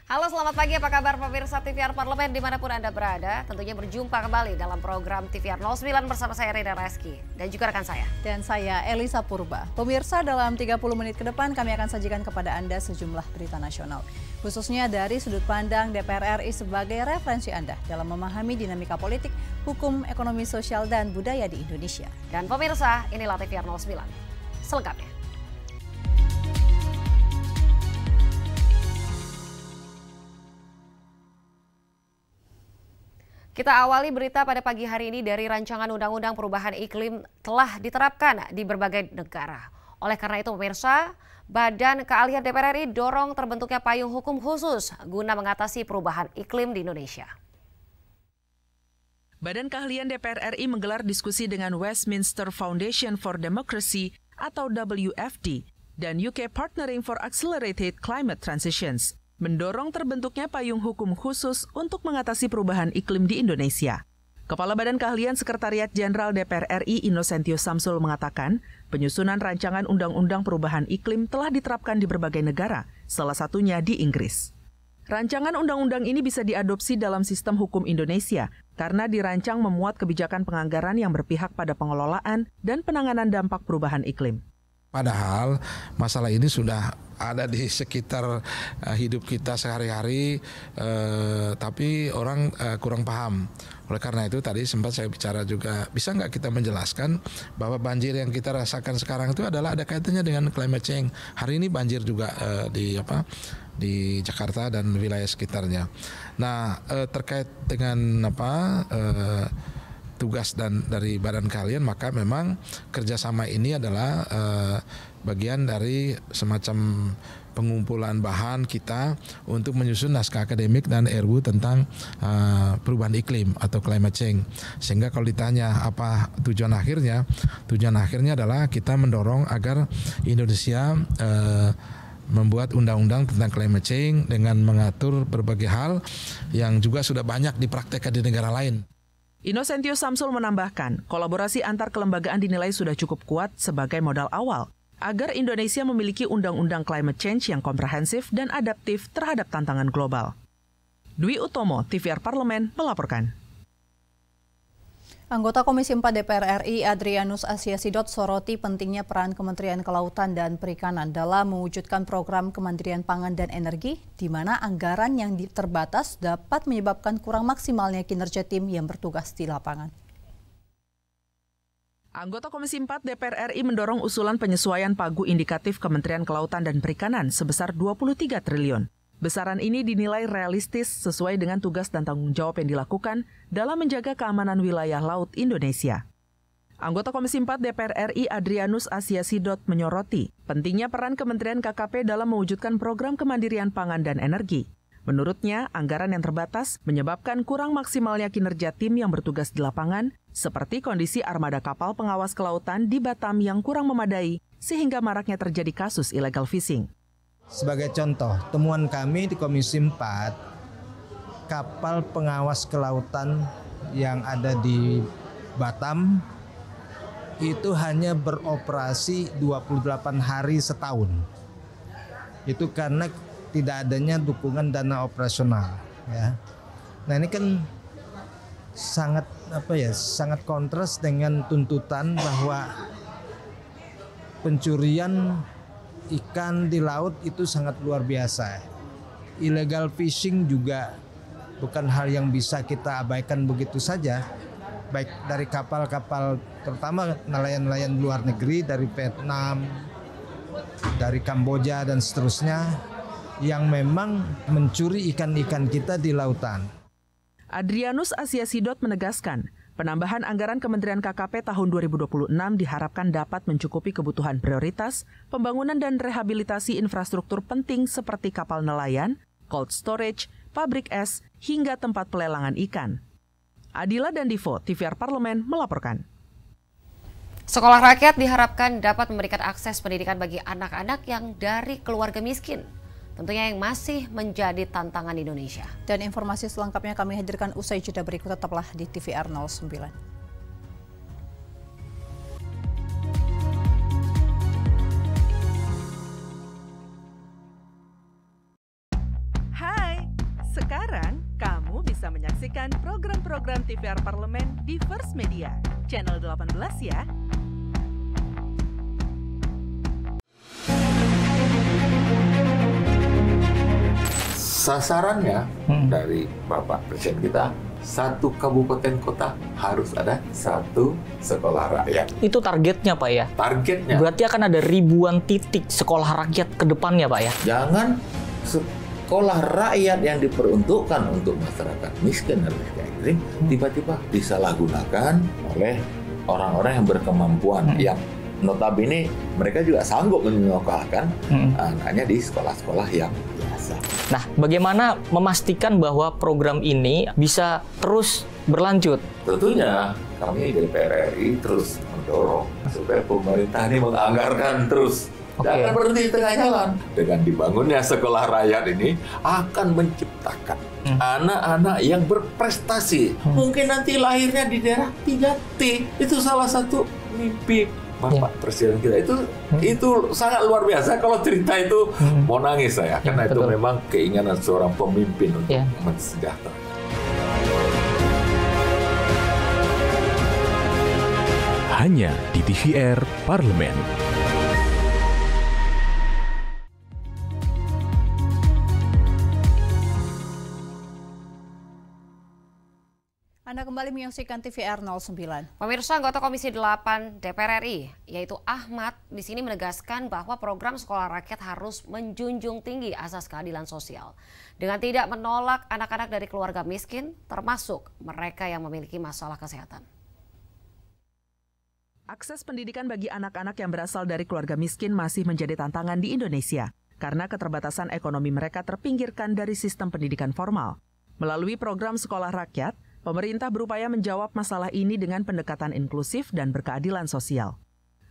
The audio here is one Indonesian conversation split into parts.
Halo, selamat pagi. Apa kabar pemirsa TVR Parlemen dimanapun Anda berada? Tentunya berjumpa kembali dalam program TVR 09 bersama saya Rina Reski dan juga rekan saya. Dan saya Elisa Purba. Pemirsa, dalam 30 menit ke depan kami akan sajikan kepada Anda sejumlah berita nasional. Khususnya dari sudut pandang DPR RI sebagai referensi Anda dalam memahami dinamika politik, hukum, ekonomi, sosial, dan budaya di Indonesia. Dan pemirsa, inilah TVR 09. Selengkapnya. Kita awali berita pada pagi hari ini dari rancangan Undang-Undang Perubahan Iklim telah diterapkan di berbagai negara. Oleh karena itu pemirsa, Badan Keahlian DPR RI dorong terbentuknya payung hukum khusus guna mengatasi perubahan iklim di Indonesia. Badan Keahlian DPR RI menggelar diskusi dengan Westminster Foundation for Democracy atau WFD dan UK Partnering for Accelerated Climate Transitions, mendorong terbentuknya payung hukum khusus untuk mengatasi perubahan iklim di Indonesia. Kepala Badan Keahlian Sekretariat Jenderal DPR RI Innocentius Samsul mengatakan, penyusunan rancangan Undang-Undang Perubahan Iklim telah diterapkan di berbagai negara, salah satunya di Inggris. Rancangan undang-undang ini bisa diadopsi dalam sistem hukum Indonesia karena dirancang memuat kebijakan penganggaran yang berpihak pada pengelolaan dan penanganan dampak perubahan iklim. Padahal masalah ini sudah ada di sekitar hidup kita sehari-hari, tapi orang kurang paham. Oleh karena itu tadi sempat saya bicara juga, bisa nggak kita menjelaskan bahwa banjir yang kita rasakan sekarang itu adalah ada kaitannya dengan climate change. Hari ini banjir juga di Jakarta dan wilayah sekitarnya. Nah, terkait dengan tugas dari Badan Keahlian, maka memang kerjasama ini adalah bagian dari semacam pengumpulan bahan kita untuk menyusun naskah akademik dan RUU tentang perubahan iklim atau climate change. Sehingga kalau ditanya apa tujuan akhirnya adalah kita mendorong agar Indonesia membuat undang-undang tentang climate change dengan mengatur berbagai hal yang juga sudah banyak dipraktekkan di negara lain. Innocentius Samsul menambahkan, kolaborasi antar kelembagaan dinilai sudah cukup kuat sebagai modal awal agar Indonesia memiliki undang-undang climate change yang komprehensif dan adaptif terhadap tantangan global. Dwi Utomo, TVR Parlemen, melaporkan. Anggota Komisi 4 DPR RI Adrianus Asiasidot soroti pentingnya peran Kementerian Kelautan dan Perikanan dalam mewujudkan program Kementerian Pangan dan Energi, di mana anggaran yang terbatas dapat menyebabkan kurang maksimalnya kinerja tim yang bertugas di lapangan. Anggota Komisi 4 DPR RI mendorong usulan penyesuaian pagu indikatif Kementerian Kelautan dan Perikanan sebesar 23 triliun. Besaran ini dinilai realistis sesuai dengan tugas dan tanggung jawab yang dilakukan dalam menjaga keamanan wilayah laut Indonesia. Anggota Komisi 4 DPR RI Adrianus Asiasidot menyoroti pentingnya peran Kementerian KKP dalam mewujudkan program kemandirian pangan dan energi. Menurutnya, anggaran yang terbatas menyebabkan kurang maksimalnya kinerja tim yang bertugas di lapangan, seperti kondisi armada kapal pengawas kelautan di Batam yang kurang memadai, sehingga maraknya terjadi kasus illegal fishing. Sebagai contoh, temuan kami di Komisi 4, kapal pengawas kelautan yang ada di Batam itu hanya beroperasi 28 hari setahun. Itu karena tidak adanya dukungan dana operasional. Ya. Nah ini kan sangat kontras dengan tuntutan bahwa pencurian ikan di laut itu sangat luar biasa. Illegal fishing juga bukan hal yang bisa kita abaikan begitu saja. Baik dari kapal-kapal, terutama nelayan-nelayan luar negeri dari Vietnam, dari Kamboja dan seterusnya, yang memang mencuri ikan-ikan kita di lautan. Adrianus Asiasidot menegaskan, penambahan anggaran Kementerian KKP tahun 2026 diharapkan dapat mencukupi kebutuhan prioritas, pembangunan dan rehabilitasi infrastruktur penting seperti kapal nelayan, cold storage, pabrik es, hingga tempat pelelangan ikan. Adila dan Divo, TVR Parlemen, melaporkan. Sekolah rakyat diharapkan dapat memberikan akses pendidikan bagi anak-anak yang dari keluarga miskin. Tentunya yang masih menjadi tantangan Indonesia. Dan informasi selengkapnya kami hadirkan usai jeda berikut, tetaplah di TVR 09. Hai, Sekarang, kamu bisa menyaksikan program-program TVR Parlemen di First Media, channel 18 ya. Sasarannya dari Bapak Presiden kita, satu kabupaten kota harus ada satu sekolah rakyat. Itu targetnya Pak ya? Targetnya. Berarti akan ada ribuan titik sekolah rakyat ke depannya Pak ya? Jangan sekolah rakyat yang diperuntukkan untuk masyarakat miskin dan miskin ekstrim tiba-tiba disalahgunakan oleh orang-orang yang berkemampuan yang notabene mereka juga sanggup menyekolahkan anaknya di sekolah-sekolah yang biasa. Nah, bagaimana memastikan bahwa program ini bisa terus berlanjut? Tentunya kami dari DPR RI terus mendorong supaya pemerintah ini menganggarkan terus. Jangan berhenti di tengah jalan. Dengan dibangunnya sekolah rakyat ini akan menciptakan anak-anak yang berprestasi. Mungkin nanti lahirnya di daerah 3T. Itu salah satu mimpi Bapak Presiden kita. Itu sangat luar biasa. Kalau cerita itu mau nangis saya. Karena itu memang keinginan seorang pemimpin untuk mensejahterakan. Hanya di TVR Parlemen. Anda kembali menyaksikan TVR 09. Pemirsa, anggota Komisi 8 DPR RI, yaitu Ahmad, di sini menegaskan bahwa program sekolah rakyat harus menjunjung tinggi asas keadilan sosial. Dengan tidak menolak anak-anak dari keluarga miskin, termasuk mereka yang memiliki masalah kesehatan. Akses pendidikan bagi anak-anak yang berasal dari keluarga miskin masih menjadi tantangan di Indonesia, karena keterbatasan ekonomi mereka terpinggirkan dari sistem pendidikan formal. Melalui program sekolah rakyat, pemerintah berupaya menjawab masalah ini dengan pendekatan inklusif dan berkeadilan sosial.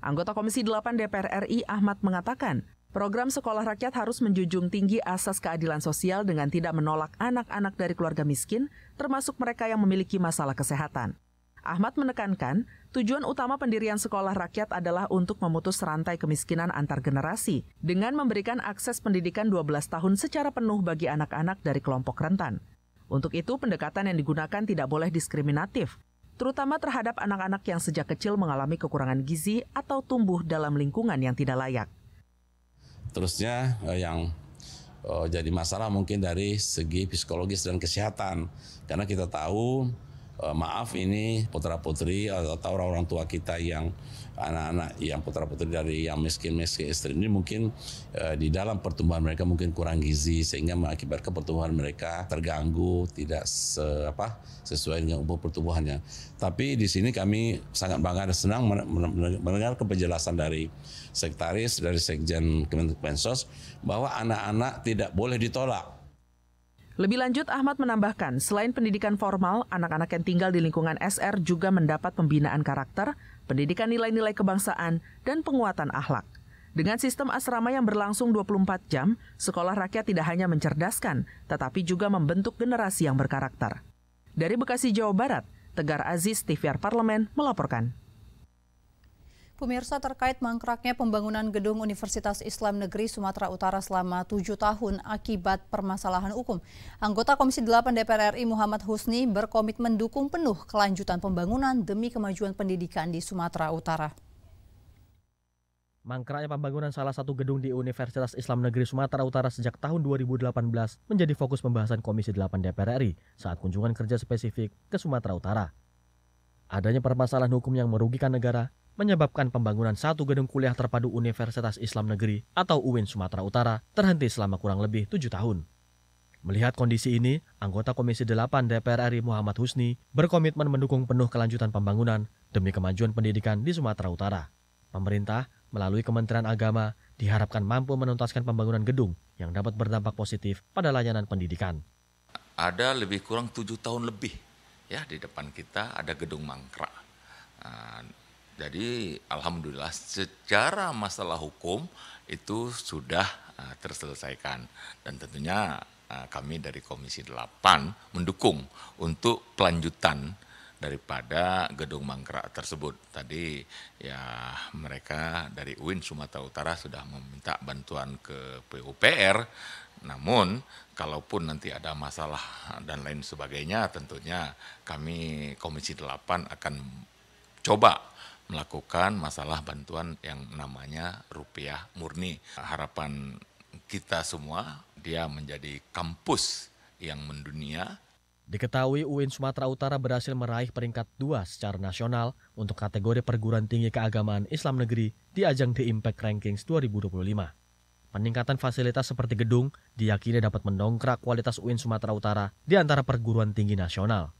Anggota Komisi 8 DPR RI Ahmad mengatakan, program sekolah rakyat harus menjunjung tinggi asas keadilan sosial dengan tidak menolak anak-anak dari keluarga miskin, termasuk mereka yang memiliki masalah kesehatan. Ahmad menekankan, tujuan utama pendirian sekolah rakyat adalah untuk memutus rantai kemiskinan antar generasi dengan memberikan akses pendidikan 12 tahun secara penuh bagi anak-anak dari kelompok rentan. Untuk itu, pendekatan yang digunakan tidak boleh diskriminatif, terutama terhadap anak-anak yang sejak kecil mengalami kekurangan gizi atau tumbuh dalam lingkungan yang tidak layak. Terusnya yang jadi masalah mungkin dari segi psikologis dan kesehatan, karena kita tahu maaf ini putra-putri atau orang-orang tua kita yang anak-anak yang putra-putri dari yang miskin-miskin ekstrim ini mungkin di dalam pertumbuhan mereka mungkin kurang gizi sehingga mengakibatkan pertumbuhan mereka terganggu, tidak sesuai dengan umur pertumbuhannya. Tapi di sini kami sangat bangga dan senang mendengar penjelasan dari sekretaris dari Sekjen Kemensos bahwa anak-anak tidak boleh ditolak. Lebih lanjut, Ahmad menambahkan, selain pendidikan formal, anak-anak yang tinggal di lingkungan SR juga mendapat pembinaan karakter, pendidikan nilai-nilai kebangsaan, dan penguatan akhlak. Dengan sistem asrama yang berlangsung 24 jam, sekolah rakyat tidak hanya mencerdaskan, tetapi juga membentuk generasi yang berkarakter. Dari Bekasi, Jawa Barat, Tegar Aziz, TVR Parlemen, melaporkan. Pemirsa, terkait mangkraknya pembangunan gedung Universitas Islam Negeri Sumatera Utara selama 7 tahun akibat permasalahan hukum, anggota Komisi 8 DPR RI Muhammad Husni berkomitmen mendukung penuh kelanjutan pembangunan demi kemajuan pendidikan di Sumatera Utara. Mangkraknya pembangunan salah satu gedung di Universitas Islam Negeri Sumatera Utara sejak tahun 2018 menjadi fokus pembahasan Komisi 8 DPR RI saat kunjungan kerja spesifik ke Sumatera Utara. Adanya permasalahan hukum yang merugikan negara menyebabkan pembangunan satu gedung kuliah terpadu Universitas Islam Negeri atau UIN Sumatera Utara terhenti selama kurang lebih 7 tahun. Melihat kondisi ini, anggota Komisi 8 DPR RI Muhammad Husni berkomitmen mendukung penuh kelanjutan pembangunan demi kemajuan pendidikan di Sumatera Utara. Pemerintah melalui Kementerian Agama diharapkan mampu menuntaskan pembangunan gedung yang dapat berdampak positif pada layanan pendidikan. Ada lebih kurang 7 tahun lebih ya di depan kita ada gedung mangkrak. Jadi alhamdulillah secara masalah hukum itu sudah terselesaikan dan tentunya kami dari Komisi 8 mendukung untuk kelanjutan daripada gedung mangkrak tersebut. Tadi ya mereka dari UIN Sumatera Utara sudah meminta bantuan ke PUPR Namun, kalaupun nanti ada masalah dan lain sebagainya, tentunya kami Komisi 8 akan coba melakukan masalah bantuan yang namanya rupiah murni. Harapan kita semua, dia menjadi kampus yang mendunia. Diketahui UIN Sumatera Utara berhasil meraih peringkat 2 secara nasional untuk kategori perguruan tinggi keagamaan Islam negeri di ajang The Impact Rankings 2025. Peningkatan fasilitas seperti gedung diyakini dapat mendongkrak kualitas UIN Sumatera Utara di antara perguruan tinggi nasional.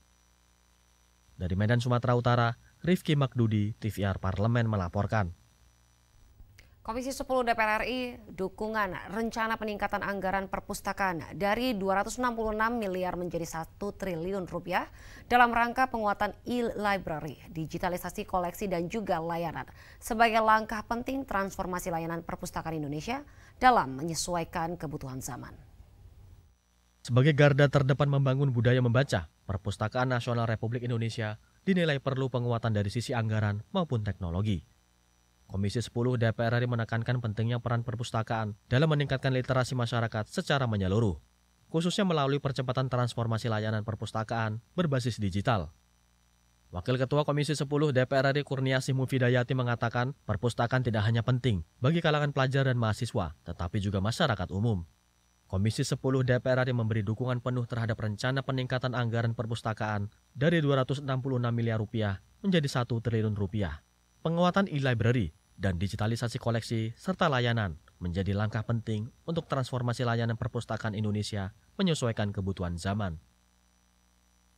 Dari Medan, Sumatera Utara, Rifki Makdudi, TVR Parlemen melaporkan. Komisi 10 DPR RI dukungan rencana peningkatan anggaran perpustakaan dari 266 miliar menjadi 1 triliun rupiah dalam rangka penguatan e-library, digitalisasi koleksi dan juga layanan sebagai langkah penting transformasi layanan perpustakaan Indonesia dalam menyesuaikan kebutuhan zaman. Sebagai garda terdepan membangun budaya membaca, Perpustakaan Nasional Republik Indonesia dinilai perlu penguatan dari sisi anggaran maupun teknologi. Komisi 10 DPR RI menekankan pentingnya peran perpustakaan dalam meningkatkan literasi masyarakat secara menyeluruh, khususnya melalui percepatan transformasi layanan perpustakaan berbasis digital. Wakil Ketua Komisi 10 DPR RI Kurniasih Mufidayati mengatakan perpustakaan tidak hanya penting bagi kalangan pelajar dan mahasiswa, tetapi juga masyarakat umum. Komisi 10 DPR RI memberi dukungan penuh terhadap rencana peningkatan anggaran perpustakaan dari 266 miliar rupiah menjadi 1 triliun rupiah. Penguatan e-library dan digitalisasi koleksi serta layanan menjadi langkah penting untuk transformasi layanan perpustakaan Indonesia menyesuaikan kebutuhan zaman.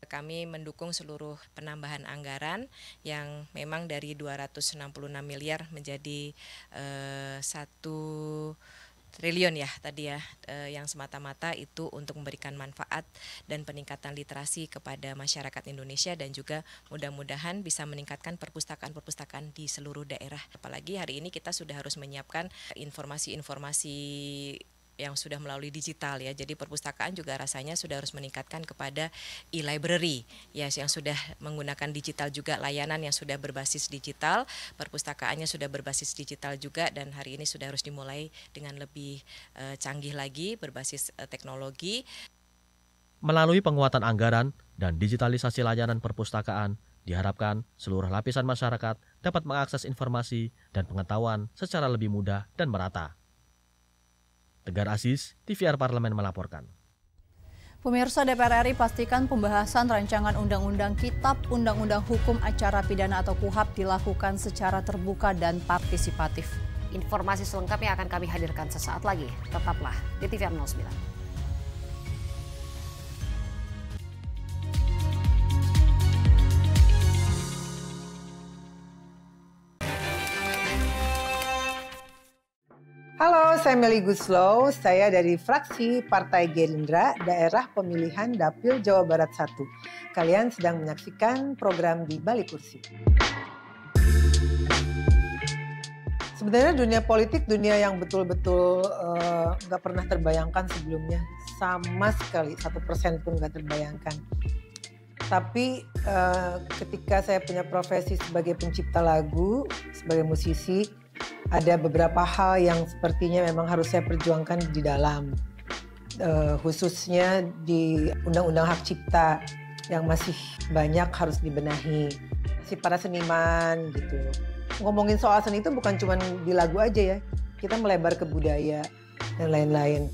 Kami mendukung seluruh penambahan anggaran yang memang dari 266 miliar menjadi 1 triliun ya tadi ya, yang semata-mata itu untuk memberikan manfaat dan peningkatan literasi kepada masyarakat Indonesia dan juga mudah-mudahan bisa meningkatkan perpustakaan-perpustakaan di seluruh daerah. Apalagi hari ini kita sudah harus menyiapkan informasi-informasi yang sudah melalui digital ya. Jadi perpustakaan juga rasanya sudah harus meningkatkan kepada e-library ya, yang sudah menggunakan digital juga, layanan yang sudah berbasis digital, perpustakaannya sudah berbasis digital juga, dan hari ini sudah harus dimulai dengan lebih canggih lagi berbasis teknologi. Melalui penguatan anggaran dan digitalisasi layanan perpustakaan, diharapkan seluruh lapisan masyarakat dapat mengakses informasi dan pengetahuan secara lebih mudah dan merata. Tegar Aziz, TVR Parlemen melaporkan. Pemirsa, DPR RI pastikan pembahasan rancangan undang-undang Kitab Undang-Undang Hukum Acara Pidana atau KUHAP dilakukan secara terbuka dan partisipatif. Informasi selengkapnya akan kami hadirkan sesaat lagi. Tetaplah di TVR 09. Halo, saya Meli Guslow, saya dari fraksi Partai Gerindra, daerah pemilihan Dapil Jawa Barat 1. Kalian sedang menyaksikan program Di Balik Kursi. Sebenarnya dunia politik, dunia yang betul-betul nggak pernah terbayangkan sebelumnya. Sama sekali, 1% pun nggak terbayangkan. Tapi ketika saya punya profesi sebagai pencipta lagu, sebagai musisi, ada beberapa hal yang sepertinya memang harus saya perjuangkan di dalam, khususnya di Undang-Undang Hak Cipta yang masih banyak harus dibenahi. Si para seniman gitu. Ngomongin soal seni itu bukan cuma di lagu aja ya, kita melebar ke budaya dan lain-lain.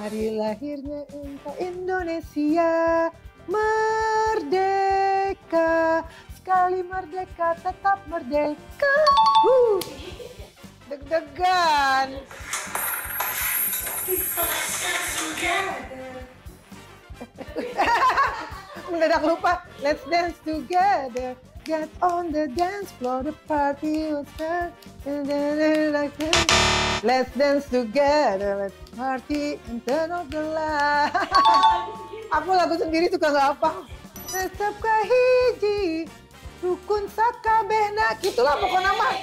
Hari lahirnya engkau Indonesia, merdeka, sekali merdeka tetap merdeka. Deg-degan. Mendadak lupa. Let's dance together. Get on the dance floor, the party will start. Like this. Let's dance together, let's party and turn off the light. Aku lagu sendiri suka nggak apa. Tetap kahiji, rukun sakabehna, gitulah pokoknya nama.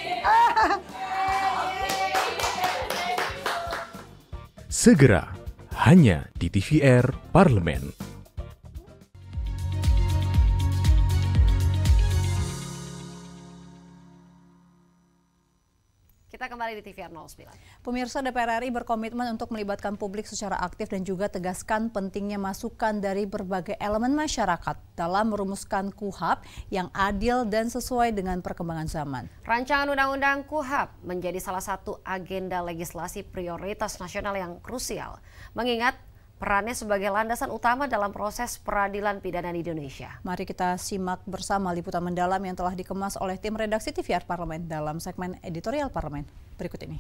Segera, hanya di TVR Parlemen. Kita kembali di TVR 09. Pemirsa, DPR RI berkomitmen untuk melibatkan publik secara aktif dan juga tegaskan pentingnya masukan dari berbagai elemen masyarakat dalam merumuskan KUHP yang adil dan sesuai dengan perkembangan zaman. Rancangan Undang-Undang KUHP menjadi salah satu agenda legislasi prioritas nasional yang krusial, mengingat perannya sebagai landasan utama dalam proses peradilan pidana di Indonesia. Mari kita simak bersama liputan mendalam yang telah dikemas oleh tim redaksi TVR Parlemen dalam segmen editorial Parlemen berikut ini.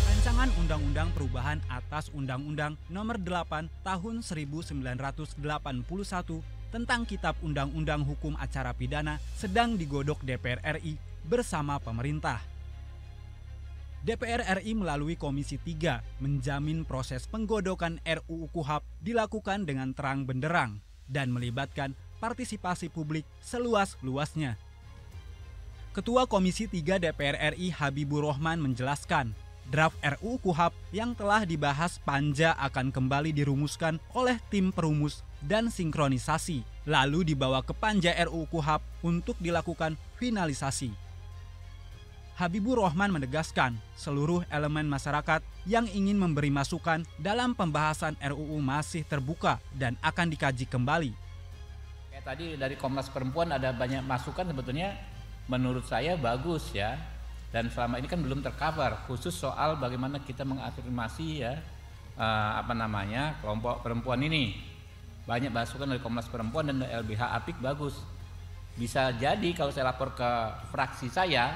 Rancangan Undang-Undang Perubahan atas Undang-Undang Nomor 8 Tahun 1981 tentang Kitab Undang-Undang Hukum Acara Pidana sedang digodok DPR RI bersama pemerintah. DPR RI melalui Komisi 3 menjamin proses penggodokan RUU KUHP dilakukan dengan terang benderang dan melibatkan partisipasi publik seluas-luasnya. Ketua Komisi 3 DPR RI Habibur Rahman menjelaskan, draft RUU KUHP yang telah dibahas Panja akan kembali dirumuskan oleh tim perumus dan sinkronisasi, lalu dibawa ke Panja RUU KUHP untuk dilakukan finalisasi. Habibur Rahman menegaskan seluruh elemen masyarakat yang ingin memberi masukan dalam pembahasan RUU masih terbuka dan akan dikaji kembali. Kayak tadi dari Komnas Perempuan ada banyak masukan, sebetulnya menurut saya bagus ya. Dan selama ini kan belum tercover, khusus soal bagaimana kita mengafirmasi ya kelompok perempuan ini. Banyak masukan dari Komnas Perempuan dan LBH Apik bagus. Bisa jadi kalau saya lapor ke fraksi saya,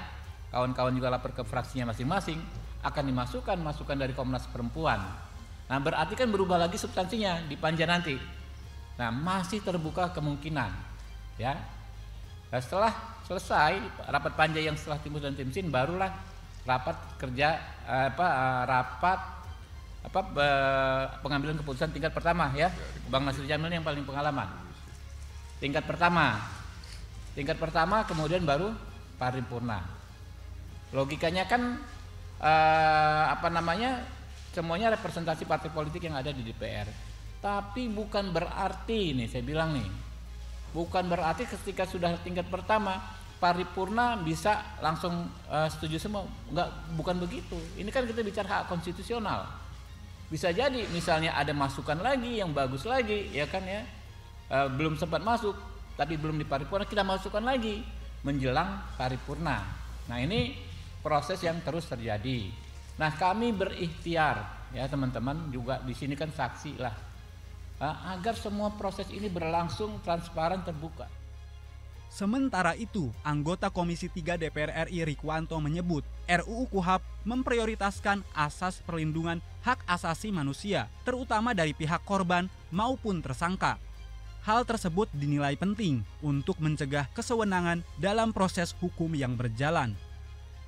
kawan-kawan juga lapor ke fraksinya masing-masing, akan dimasukkan masukan dari Komnas Perempuan. Nah, berarti kan berubah lagi substansinya di Panja nanti. Nah, masih terbuka kemungkinan, ya. Nah, setelah selesai rapat Panja yang setelah timus dan timsin, barulah rapat kerja pengambilan keputusan tingkat pertama ya. Bang Nasir Jamil yang paling pengalaman. Tingkat pertama kemudian baru paripurna. Logikanya kan semuanya representasi partai politik yang ada di DPR. Tapi bukan berarti nih saya bilang nih, bukan berarti ketika sudah tingkat pertama paripurna bisa langsung setuju semua. Bukan begitu. Ini kan kita bicara hak konstitusional. Bisa jadi misalnya ada masukan lagi yang bagus lagi, ya kan ya, belum sempat masuk, tapi belum di paripurna, kita masukkan lagi menjelang paripurna. Nah, ini proses yang terus terjadi. Nah, kami berikhtiar ya teman-teman, juga di sini kan saksi lah, agar semua proses ini berlangsung transparan, terbuka. Sementara itu, anggota Komisi 3 DPR RI Rikwanto menyebut RUU KUHP memprioritaskan asas perlindungan hak asasi manusia, terutama dari pihak korban maupun tersangka. Hal tersebut dinilai penting untuk mencegah kesewenangan dalam proses hukum yang berjalan.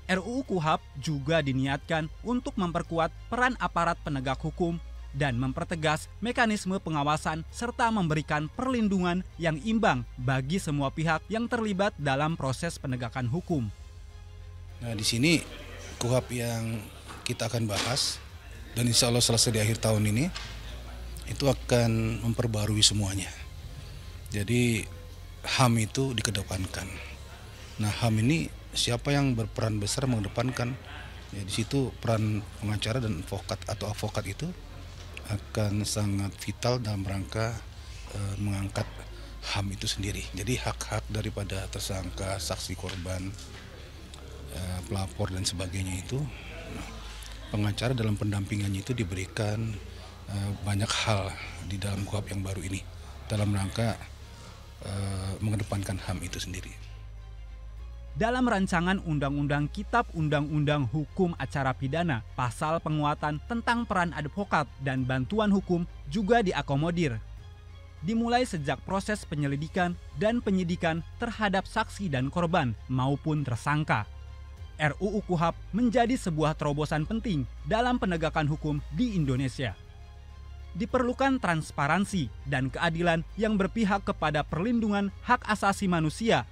RUU KUHP juga diniatkan untuk memperkuat peran aparat penegak hukum dan mempertegas mekanisme pengawasan serta memberikan perlindungan yang imbang bagi semua pihak yang terlibat dalam proses penegakan hukum. Nah, di sini KUHP yang kita akan bahas dan insya Allah selesai di akhir tahun ini itu akan memperbarui semuanya. Jadi HAM itu dikedepankan. Nah, HAM ini siapa yang berperan besar mengedepankan? Ya, di situ peran pengacara dan advokat itu akan sangat vital dalam rangka mengangkat HAM itu sendiri. Jadi hak-hak daripada tersangka, saksi korban, pelapor dan sebagainya itu, pengacara dalam pendampingannya itu diberikan banyak hal di dalam KUHP yang baru ini dalam rangka mengedepankan HAM itu sendiri. Dalam rancangan Undang-Undang Kitab Undang-Undang Hukum Acara Pidana, pasal penguatan tentang peran advokat dan bantuan hukum juga diakomodir. Dimulai sejak proses penyelidikan dan penyidikan terhadap saksi dan korban maupun tersangka. RUU KUHP menjadi sebuah terobosan penting dalam penegakan hukum di Indonesia. Diperlukan transparansi dan keadilan yang berpihak kepada perlindungan hak asasi manusia.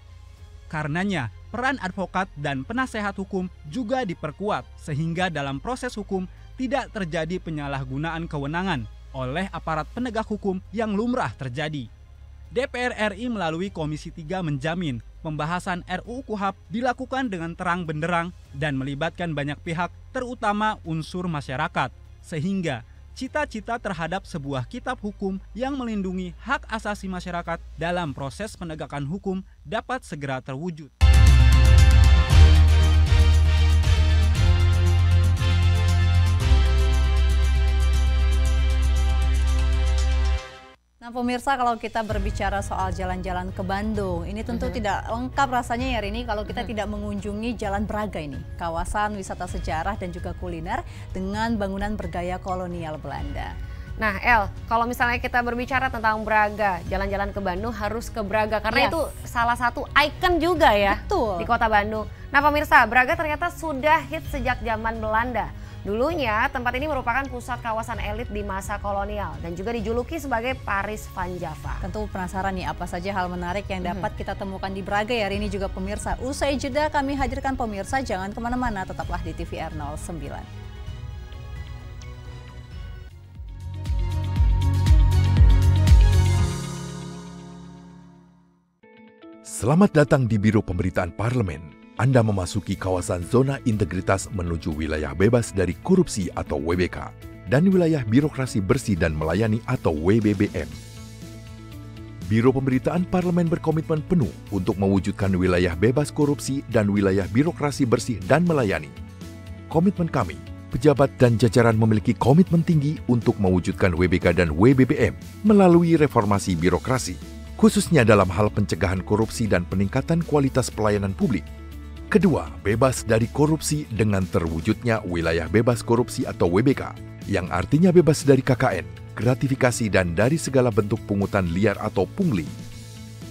Karenanya, peran advokat dan penasehat hukum juga diperkuat sehingga dalam proses hukum tidak terjadi penyalahgunaan kewenangan oleh aparat penegak hukum yang lumrah terjadi. DPR RI melalui Komisi 3 menjamin pembahasan RUU KUHP dilakukan dengan terang benderang dan melibatkan banyak pihak, terutama unsur masyarakat, sehingga cita-cita terhadap sebuah kitab hukum yang melindungi hak asasi masyarakat dalam proses penegakan hukum dapat segera terwujud. Nah pemirsa, kalau kita berbicara soal jalan-jalan ke Bandung, ini tentu tidak lengkap rasanya ya Rini kalau kita tidak mengunjungi Jalan Braga ini, kawasan wisata sejarah dan juga kuliner dengan bangunan bergaya kolonial Belanda. Nah El, kalau misalnya kita berbicara tentang Braga, jalan-jalan ke Bandung harus ke Braga karena itu salah satu ikon juga ya di kota Bandung. Nah pemirsa, Braga ternyata sudah hits sejak zaman Belanda. Dulunya tempat ini merupakan pusat kawasan elit di masa kolonial dan juga dijuluki sebagai Paris Van Java. Tentu penasaran nih apa saja hal menarik yang dapat kita temukan di Braga ya Rini juga pemirsa. Usai jeda kami hadirkan pemirsa, jangan kemana-mana, tetaplah di TVR 09. Selamat datang di Biro Pemberitaan Parlemen. Anda memasuki kawasan zona integritas menuju wilayah bebas dari korupsi atau WBK dan wilayah birokrasi bersih dan melayani atau WBBM. Biro Pemberitaan Parlemen berkomitmen penuh untuk mewujudkan wilayah bebas korupsi dan wilayah birokrasi bersih dan melayani. Komitmen kami, pejabat dan jajaran memiliki komitmen tinggi untuk mewujudkan WBK dan WBBM melalui reformasi birokrasi, khususnya dalam hal pencegahan korupsi dan peningkatan kualitas pelayanan publik. Kedua, bebas dari korupsi dengan terwujudnya wilayah bebas korupsi atau WBK, yang artinya bebas dari KKN, gratifikasi dan dari segala bentuk pungutan liar atau pungli.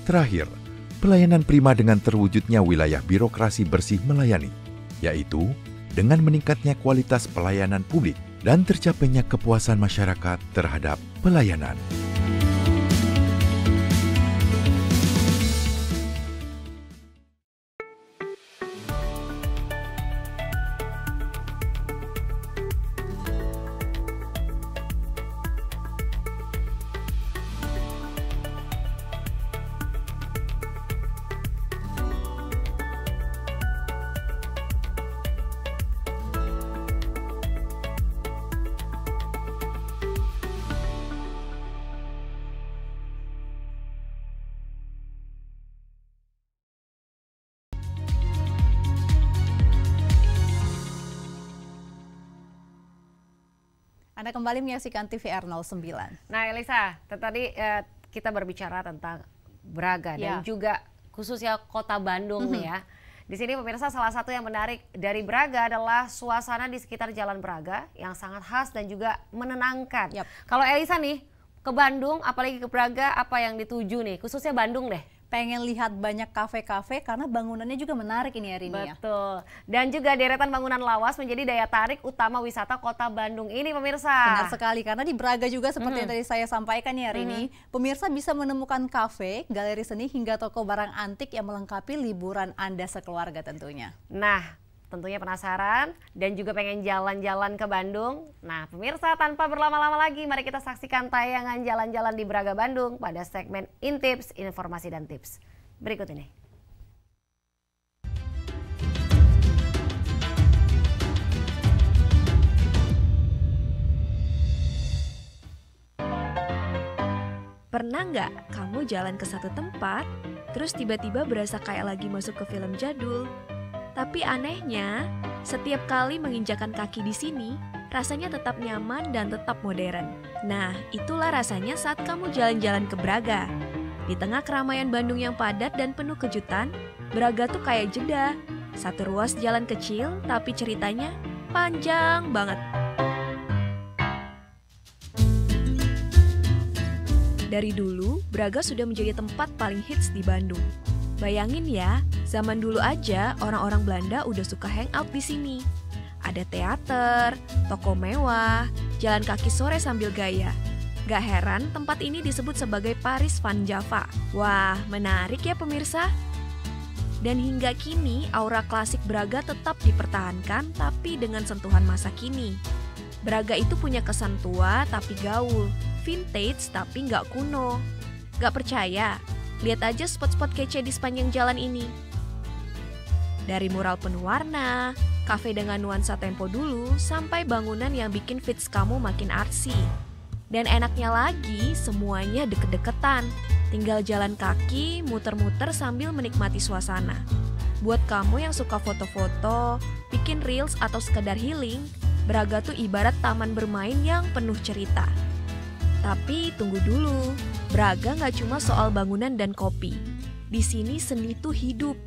Terakhir, pelayanan prima dengan terwujudnya wilayah birokrasi bersih melayani, yaitu dengan meningkatnya kualitas pelayanan publik dan tercapainya kepuasan masyarakat terhadap pelayanan. Anda kembali menyaksikan TVR 09. Nah Elisa, tadi kita berbicara tentang Braga dan juga khususnya kota Bandung nih ya. Di sini pemirsa, salah satu yang menarik dari Braga adalah suasana di sekitar Jalan Braga yang sangat khas dan juga menenangkan. Kalau Elisa nih ke Bandung, apalagi ke Braga, apa yang dituju nih? Khususnya Bandung deh. Pengen lihat banyak kafe-kafe karena bangunannya juga menarik ini hari ini ya. Betul. Dan juga deretan bangunan lawas menjadi daya tarik utama wisata kota Bandung ini pemirsa. Benar sekali, karena di Braga juga seperti yang tadi saya sampaikan ya hari ini, pemirsa bisa menemukan kafe, galeri seni hingga toko barang antik yang melengkapi liburan Anda sekeluarga tentunya. Nah, tentunya penasaran dan juga pengen jalan-jalan ke Bandung. Nah pemirsa, tanpa berlama-lama lagi mari kita saksikan tayangan jalan-jalan di Braga Bandung pada segmen Intips, Informasi dan Tips. Berikut ini. Pernah nggak kamu jalan ke satu tempat, terus tiba-tiba berasa kayak lagi masuk ke film jadul? Tapi anehnya, setiap kali menginjakan kaki di sini, rasanya tetap nyaman dan tetap modern. Nah, itulah rasanya saat kamu jalan-jalan ke Braga. Di tengah keramaian Bandung yang padat dan penuh kejutan, Braga tuh kayak jeda. Satu ruas jalan kecil, tapi ceritanya panjang banget. Dari dulu, Braga sudah menjadi tempat paling hits di Bandung. Bayangin ya, zaman dulu aja orang-orang Belanda udah suka hangout di sini. Ada teater, toko mewah, jalan kaki sore sambil gaya. Gak heran tempat ini disebut sebagai Paris Van Java. Wah, menarik ya pemirsa. Dan hingga kini aura klasik Braga tetap dipertahankan tapi dengan sentuhan masa kini. Braga itu punya kesan tua tapi gaul, vintage tapi nggak kuno. Nggak percaya? Lihat aja spot-spot kece di sepanjang jalan ini. Dari mural penuh warna, kafe dengan nuansa tempo dulu, sampai bangunan yang bikin fits kamu makin artsy. Dan enaknya lagi, semuanya deket-deketan. Tinggal jalan kaki, muter-muter sambil menikmati suasana. Buat kamu yang suka foto-foto, bikin reels atau sekedar healing, Braga tuh ibarat taman bermain yang penuh cerita. Tapi tunggu dulu, Braga nggak cuma soal bangunan dan kopi. Di sini seni tuh hidup.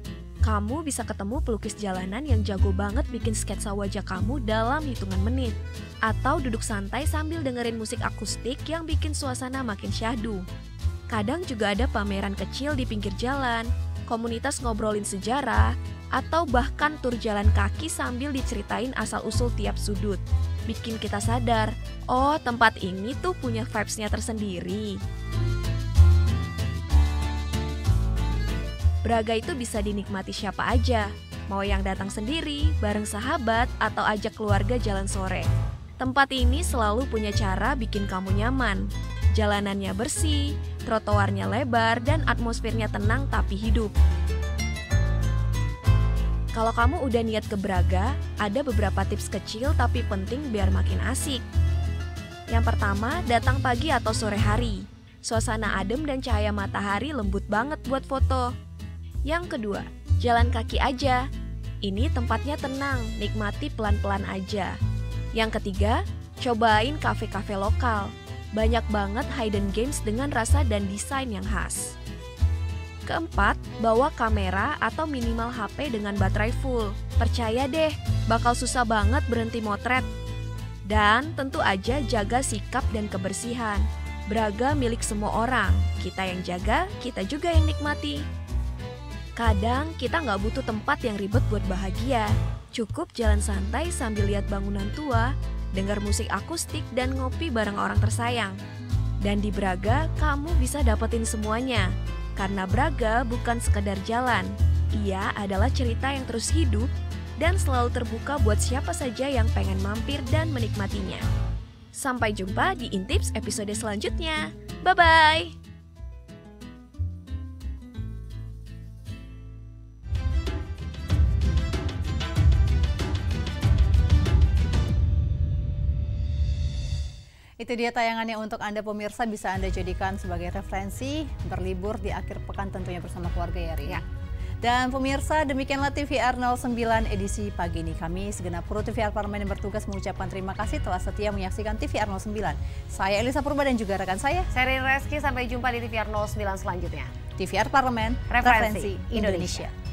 Kamu bisa ketemu pelukis jalanan yang jago banget bikin sketsa wajah kamu dalam hitungan menit. Atau duduk santai sambil dengerin musik akustik yang bikin suasana makin syahdu. Kadang juga ada pameran kecil di pinggir jalan, komunitas ngobrolin sejarah, atau bahkan tur jalan kaki sambil diceritain asal-usul tiap sudut. Bikin kita sadar, oh tempat ini tuh punya vibes-nya tersendiri. Braga itu bisa dinikmati siapa aja, mau yang datang sendiri, bareng sahabat, atau ajak keluarga jalan sore. Tempat ini selalu punya cara bikin kamu nyaman. Jalanannya bersih, trotoarnya lebar, dan atmosfernya tenang tapi hidup. Kalau kamu udah niat ke Braga, ada beberapa tips kecil tapi penting biar makin asik. Yang pertama, datang pagi atau sore hari. Suasana adem dan cahaya matahari lembut banget buat foto. Yang kedua, jalan kaki aja. Ini tempatnya tenang, nikmati pelan-pelan aja. Yang ketiga, cobain kafe-kafe lokal. Banyak banget hidden games dengan rasa dan desain yang khas. Keempat, bawa kamera atau minimal HP dengan baterai full. Percaya deh, bakal susah banget berhenti motret. Dan tentu aja jaga sikap dan kebersihan. Braga milik semua orang. Kita yang jaga, kita juga yang nikmati. Kadang kita nggak butuh tempat yang ribet buat bahagia. Cukup jalan santai sambil lihat bangunan tua, dengar musik akustik dan ngopi bareng orang tersayang. Dan di Braga, kamu bisa dapetin semuanya. Karena Braga bukan sekedar jalan, ia adalah cerita yang terus hidup dan selalu terbuka buat siapa saja yang pengen mampir dan menikmatinya. Sampai jumpa di Intips episode selanjutnya. Bye-bye! Itu dia tayangannya untuk Anda pemirsa, bisa Anda jadikan sebagai referensi berlibur di akhir pekan tentunya bersama keluarga ya, Ri. Ya. Dan pemirsa, demikianlah TVR 09 edisi pagi ini. Kami segenap kru TVR Parlemen yang bertugas mengucapkan terima kasih telah setia menyaksikan TVR 09. Saya Elisa Purba dan juga rekan saya, Sherin Reski. Sampai jumpa di TVR 09 selanjutnya. TVR Parlemen, referensi Indonesia.